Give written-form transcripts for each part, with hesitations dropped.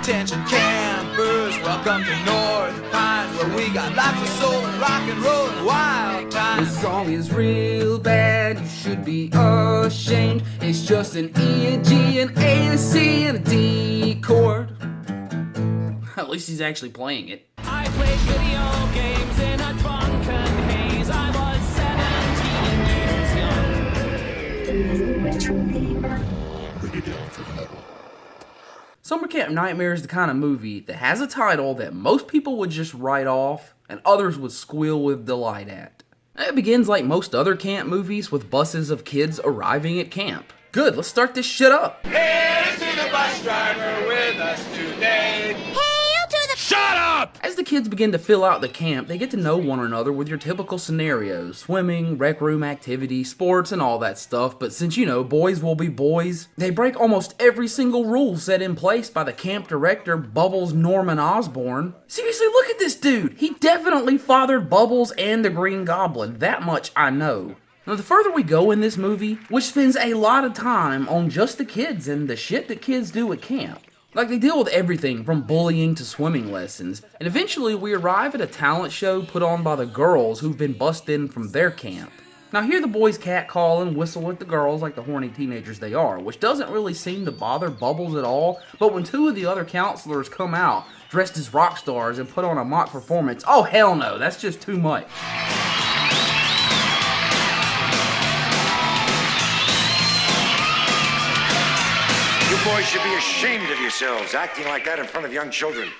Attention campers, welcome to North Pine, where we got lots of soul and rock and roll and wild time. This song is real bad, you should be ashamed. It's just an E, a G, an A, a C, and a D chord. At least he's actually playing it. I played video games in a drunken haze. I was 17 years young. Summer Camp Nightmare is the kind of movie that has a title that most people would just write off and others would squeal with delight at. It begins like most other camp movies with buses of kids arriving at camp. Good, let's start this shit up. Hail to the bus driver with us today. Shut up! As the kids begin to fill out the camp, they get to know one another with your typical scenarios. Swimming, rec room activities, sports, and all that stuff. But since, boys will be boys, they break almost every single rule set in place by the camp director, Bubbles Norman Osborn. Seriously, look at this dude! He definitely fathered Bubbles and the Green Goblin. That much I know. Now, the further we go in this movie, which spends a lot of time on just the kids and the shit that kids do at camp. Like, they deal with everything from bullying to swimming lessons, and eventually we arrive at a talent show put on by the girls who've been bussed in from their camp. Now here the boys catcall and whistle at the girls like the horny teenagers they are, which doesn't really seem to bother Bubbles at all, but when two of the other counselors come out dressed as rock stars and put on a mock performance, oh hell no, that's just too much. You boys should be ashamed of yourselves, acting like that in front of young children.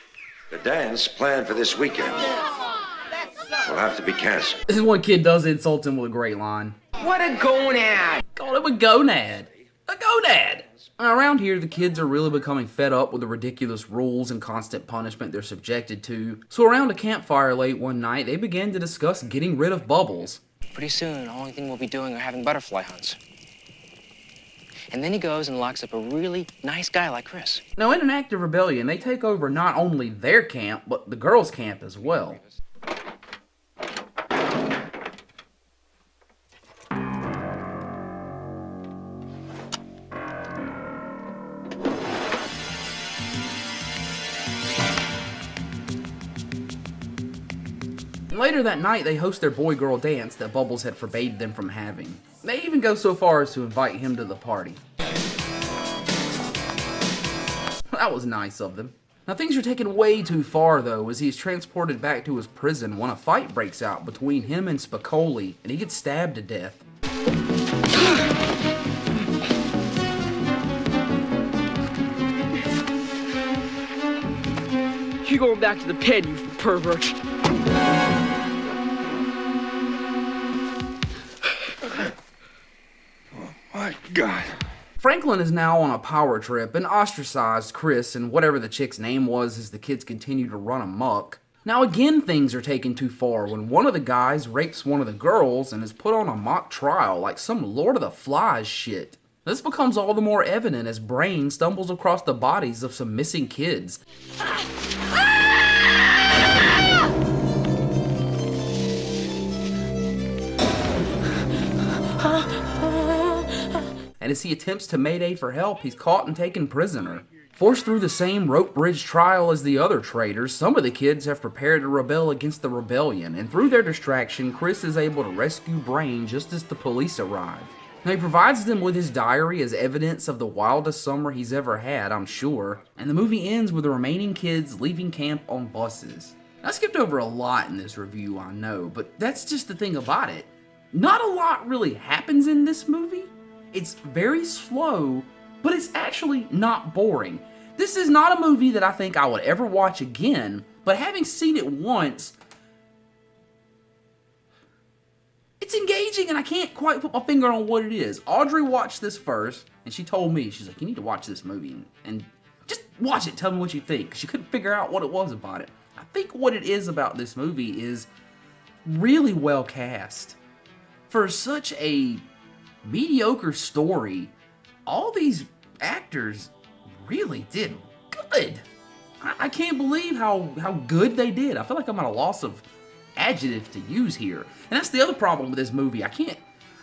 The dance planned for this weekend will have to be canceled. This is one kid does insult him with a great line. What a gonad! Called him a gonad. A gonad! Around here, the kids are really becoming fed up with the ridiculous rules and constant punishment they're subjected to. So around a campfire late one night, they began to discuss getting rid of Bubbles. Pretty soon, the only thing we'll be doing are having butterfly hunts. And then he goes and locks up a really nice guy like Chris. Now, in an act of rebellion, they take over not only their camp, but the girls' camp as well. Later that night, they host their boy-girl dance that Bubbles had forbade them from having. They even go so far as to invite him to the party. That was nice of them. Now things are taken way too far though, as he is transported back to his prison when a fight breaks out between him and Spicoli, and he gets stabbed to death. You're going back to the pen, you pervert. My God. Franklin is now on a power trip and ostracized Chris and whatever the chick's name was as the kids continue to run amok. Now again things are taken too far when one of the guys rapes one of the girls and is put on a mock trial like some Lord of the Flies shit. This becomes all the more evident as Brain stumbles across the bodies of some missing kids. And as he attempts to mayday for help, he's caught and taken prisoner. Forced through the same rope bridge trial as the other traitors, some of the kids have prepared to rebel against the rebellion, and through their distraction, Chris is able to rescue Brain just as the police arrive. Now, he provides them with his diary as evidence of the wildest summer he's ever had, I'm sure, and the movie ends with the remaining kids leaving camp on buses. I skipped over a lot in this review, I know, but that's just the thing about it. Not a lot really happens in this movie. It's very slow, but it's actually not boring. This is not a movie that I think I would ever watch again, but having seen it once, it's engaging and I can't quite put my finger on what it is. Audrey watched this first, and she told me, she's like, you need to watch this movie, and just watch it, tell me what you think. She couldn't figure out what it was about it. I think what it is about this movie is really well cast. For such a mediocre story, all these actors really did good. I can't believe how good they did. I feel like I'm at a loss of adjectives to use here. And that's the other problem with this movie. I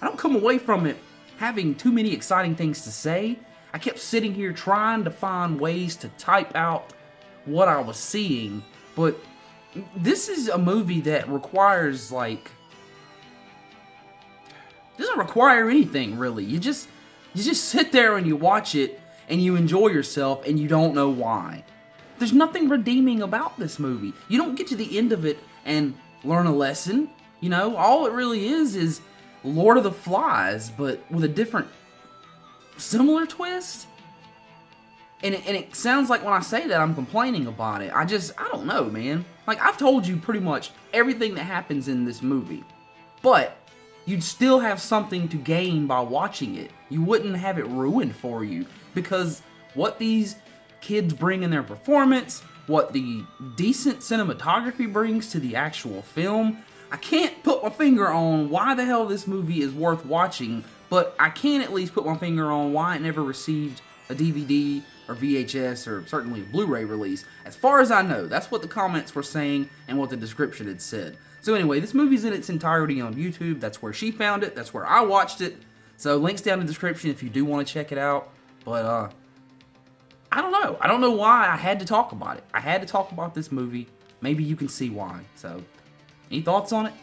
don't come away from it having too many exciting things to say. I kept sitting here trying to find ways to type out what I was seeing, but this is a movie that requires, like, doesn't require anything, really. You just sit there and you watch it, and you enjoy yourself, and you don't know why. There's nothing redeeming about this movie. You don't get to the end of it and learn a lesson. You know, all it really is Lord of the Flies, but with a different, similar twist. And it sounds like when I say that, I'm complaining about it. I don't know, man. Like, I've told you pretty much everything that happens in this movie. But you'd still have something to gain by watching it. You wouldn't have it ruined for you. Because what these kids bring in their performance, what the decent cinematography brings to the actual film, I can't put my finger on why the hell this movie is worth watching, but I can at least put my finger on why it never received a DVD or VHS or certainly a Blu-ray release. As far as I know, that's what the comments were saying and what the description had said. So anyway, this movie's in its entirety on YouTube. That's where she found it. That's where I watched it. So links down in the description if you do want to check it out. But I don't know. I don't know why I had to talk about it. I had to talk about this movie. Maybe you can see why. So, any thoughts on it?